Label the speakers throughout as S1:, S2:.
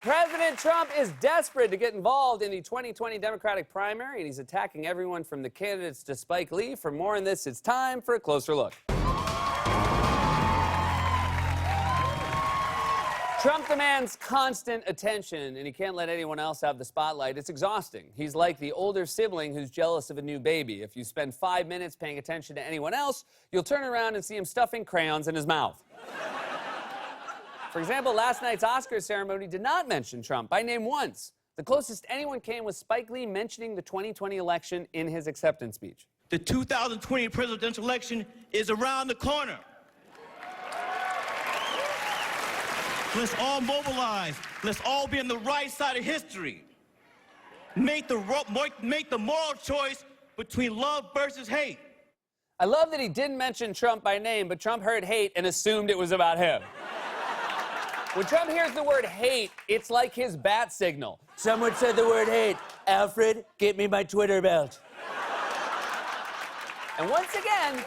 S1: President Trump is desperate to get involved in the 2020 Democratic primary, and he's attacking everyone from the candidates to Spike Lee. For more on this, it's time for a closer look. Trump demands constant attention, and he can't let anyone else have the spotlight. It's exhausting. He's like the older sibling who's jealous of a new baby. If you spend 5 minutes paying attention to anyone else, you'll turn around and see him stuffing crayons in his mouth. For example, last night's Oscars ceremony did not mention Trump by name once. The closest anyone came was Spike Lee mentioning the 2020 election in his acceptance speech.
S2: The 2020 presidential election is around the corner. Let's all mobilize. Let's all be on the right side of history. Make the moral choice between love versus hate.
S1: I love that he didn't mention Trump by name, but Trump heard hate and assumed it was about him. When Trump hears the word hate, it's like his bat signal. Someone said the word hate. Alfred, get me my Twitter belt. And once again,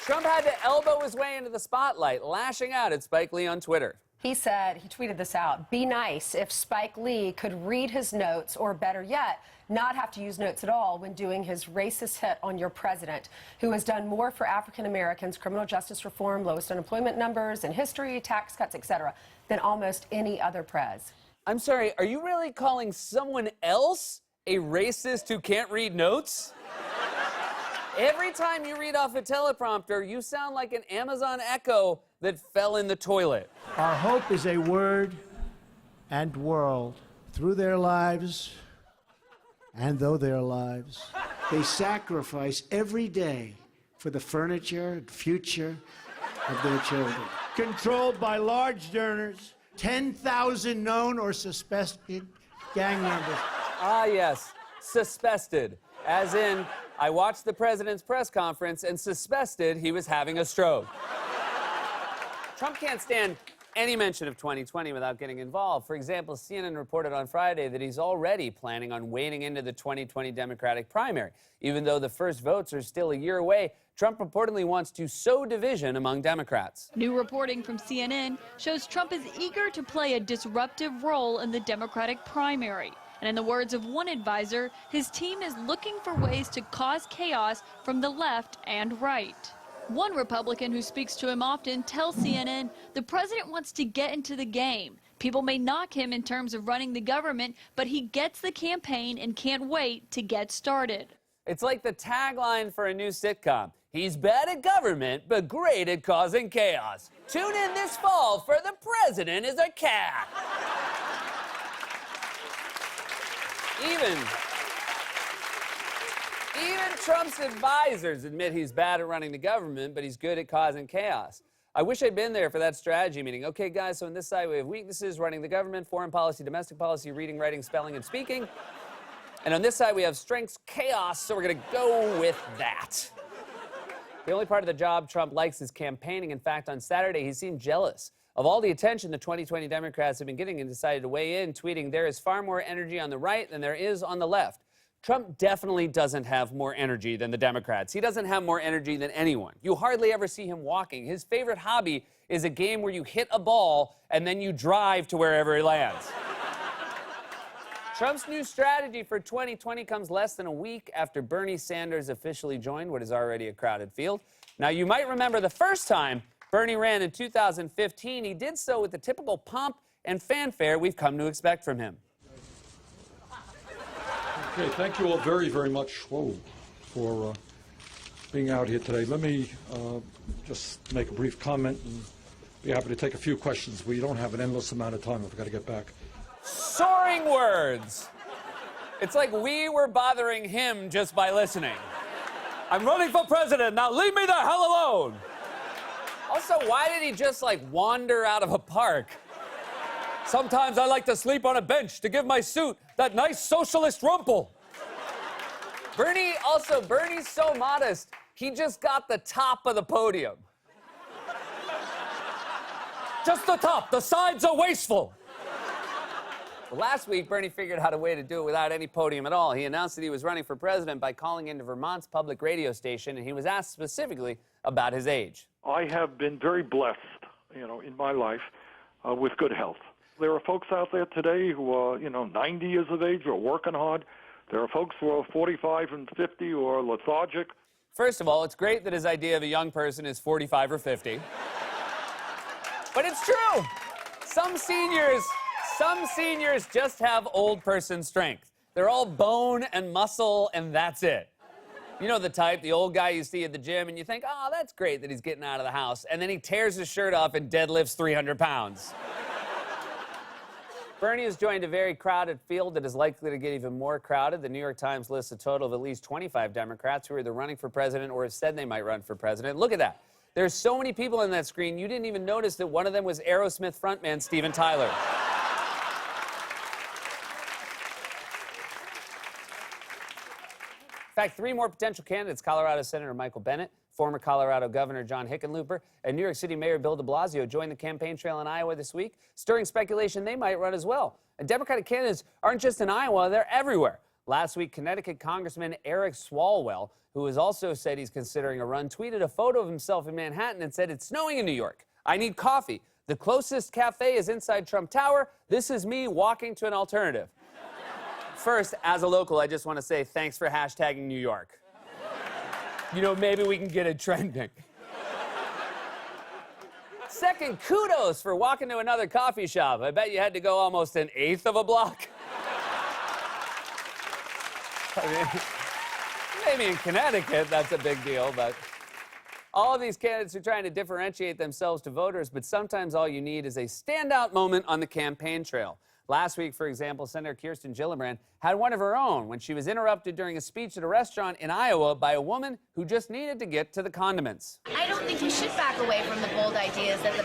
S1: Trump had to elbow his way into the spotlight, lashing out at Spike Lee on Twitter.
S3: He said, he tweeted this out, "Be nice if Spike Lee could read his notes, or better yet, not have to use notes at all when doing his racist hit on your president, who has done more for African Americans, criminal justice reform, lowest unemployment numbers in history, tax cuts, etc., than almost any other prez."
S1: I'm sorry, are you really calling someone else a racist who can't read notes? Every time you read off a teleprompter, you sound like an Amazon Echo that fell in the toilet.
S4: Our hope is a word and world. Through their lives, and though their lives, they sacrifice every day for the furniture and future of their children. Controlled by large donors, 10,000 known or suspected gang members.
S1: Ah, yes, suspected. As in, I watched the president's press conference and suspected he was having a stroke. Trump can't stand any mention of 2020 without getting involved. For example, CNN reported on Friday that he's already planning on wading into the 2020 Democratic primary. Even though the first votes are still a year away, Trump reportedly wants to sow division among Democrats.
S5: New reporting from CNN shows Trump is eager to play a disruptive role in the Democratic primary. And in the words of one advisor, his team is looking for ways to cause chaos from the left and right. One Republican who speaks to him often tells CNN the president wants to get into the game. People may knock him in terms of running the government, but he gets the campaign and can't wait to get started.
S1: It's like the tagline for a new sitcom. He's bad at government, but great at causing chaos. Tune in this fall for The President is a Cat. Even Trump's advisors admit he's bad at running the government, but he's good at causing chaos. I wish I'd been there for that strategy meeting. Okay, guys, so on this side we have weaknesses, running the government, foreign policy, domestic policy, reading, writing, spelling, and speaking. And on this side we have strengths, chaos, so we're going to go with that. The only part of the job Trump likes is campaigning. In fact, on Saturday, he seemed jealous of all the attention the 2020 Democrats have been getting and decided to weigh in, tweeting, "There is far more energy on the right than there is on the left." Trump definitely doesn't have more energy than the Democrats. He doesn't have more energy than anyone. You hardly ever see him walking. His favorite hobby is a game where you hit a ball and then you drive to wherever it lands. Trump's new strategy for 2020 comes less than a week after Bernie Sanders officially joined what is already a crowded field. Now, you might remember the first time Bernie ran in 2015. He did so with the typical pomp and fanfare we've come to expect from him.
S6: Okay, thank you all very, very much for being out here today. Let me just make a brief comment and be happy to take a few questions. We don't have an endless amount of time. I've got to get back.
S1: Soaring words. It's like we were bothering him just by listening. I'm running for president. Now leave me the hell alone. Also, why did he just, wander out of a park? Sometimes I like to sleep on a bench to give my suit that nice socialist rumple. Bernie's so modest, he just got the top of the podium. Just the top. The sides are wasteful. Last week, Bernie figured out a way to do it without any podium at all. He announced that he was running for president by calling into Vermont's public radio station, and he was asked specifically about his age.
S7: I have been very blessed, in my life. with good health. There are folks out there today who are, 90 years of age who are working hard. There are folks who are 45 and 50 who are lethargic.
S1: First of all, it's great that his idea of a young person is 45 or 50. But it's true. Some seniors just have old person strength. They're all bone and muscle, and that's it. You know the type, the old guy you see at the gym, and you think, oh, that's great that he's getting out of the house. And then he tears his shirt off and deadlifts 300 pounds. Bernie has joined a very crowded field that is likely to get even more crowded. The New York Times lists a total of at least 25 Democrats who are either running for president or have said they might run for president. Look at that. There's so many people on that screen, you didn't even notice that one of them was Aerosmith frontman Steven Tyler. In fact, 3 more potential candidates, Colorado Senator Michael Bennet, former Colorado Governor John Hickenlooper, and New York City Mayor Bill de Blasio joined the campaign trail in Iowa this week, stirring speculation they might run as well. And Democratic candidates aren't just in Iowa, they're everywhere. Last week, Connecticut Congressman Eric Swalwell, who has also said he's considering a run, tweeted a photo of himself in Manhattan and said, "It's snowing in New York. I need coffee. The closest cafe is inside Trump Tower. This is me walking to an alternative." First, as a local, I just want to say thanks for hashtagging New York. Maybe we can get it trending. Second, kudos for walking to another coffee shop. I bet you had to go almost an eighth of a block. I mean, maybe in Connecticut, that's a big deal, but all of these candidates are trying to differentiate themselves to voters, but sometimes all you need is a standout moment on the campaign trail. Last week, for example, Senator Kirsten Gillibrand had one of her own when she was interrupted during a speech at a restaurant in Iowa by a woman who just needed to get to the condiments.
S8: I don't think you should back away from the bold ideas that the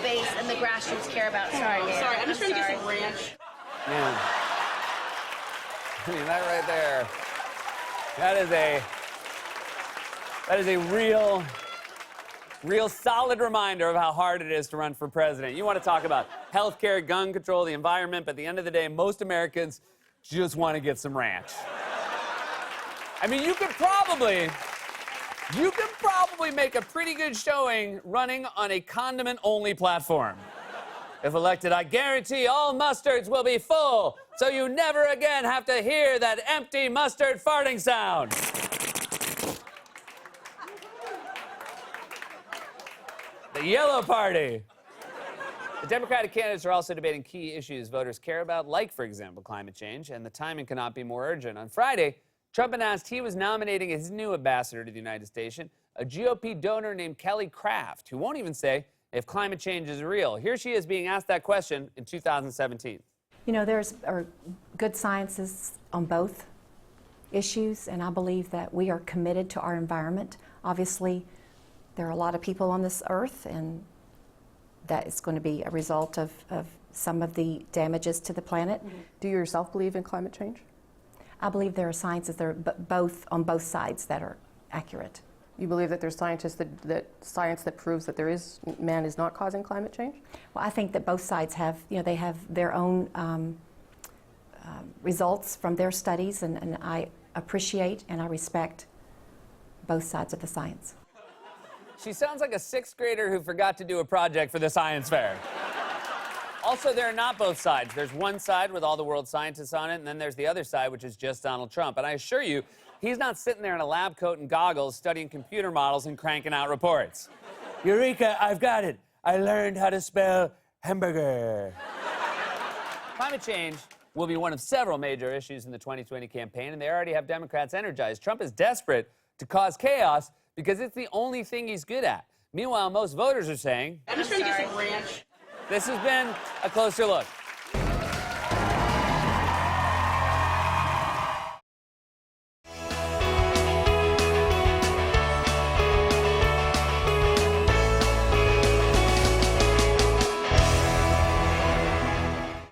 S8: base and the grassroots care about. Sorry, I'm just trying to get some ranch.
S1: Man. I mean, that right there, that is a real solid reminder of how hard it is to run for president. You want to talk about healthcare, gun control, the environment, but at the end of the day, most Americans just want to get some ranch. I mean, you could probably make a pretty good showing running on a condiment-only platform. If elected, I guarantee all mustards will be full, so you never again have to hear that empty mustard farting sound. The Yellow Party. The Democratic candidates are also debating key issues voters care about, like, for example, climate change, and the timing cannot be more urgent. On Friday, Trump announced he was nominating his new ambassador to the United States, a GOP donor named Kelly Craft, who won't even say if climate change is real. Here she is being asked that question in 2017.
S9: There's good sciences on both issues, and I believe that we are committed to our environment. Obviously, there are a lot of people on this earth, and that is going to be a result of some of the damages to the planet.
S10: Do you yourself believe in climate change?
S9: I believe there are sciences that are on both sides that are accurate.
S10: You believe that there's science that proves that man is not causing climate change?
S9: Well, I think that both sides have, they have their own results from their studies, and I appreciate and I respect both sides of the science.
S1: She sounds like a 6th grader who forgot to do a project for the science fair. Also, there are not both sides. There's one side with all the world scientists on it, and then there's the other side, which is just Donald Trump. And I assure you, he's not sitting there in a lab coat and goggles studying computer models and cranking out reports. Eureka, I've got it. I learned how to spell hamburger. Climate change will be one of several major issues in the 2020 campaign, and they already have Democrats energized. Trump is desperate to cause chaos because it's the only thing he's good at. Meanwhile, most voters are saying, I'm just trying to get some ranch. This has been A Closer Look.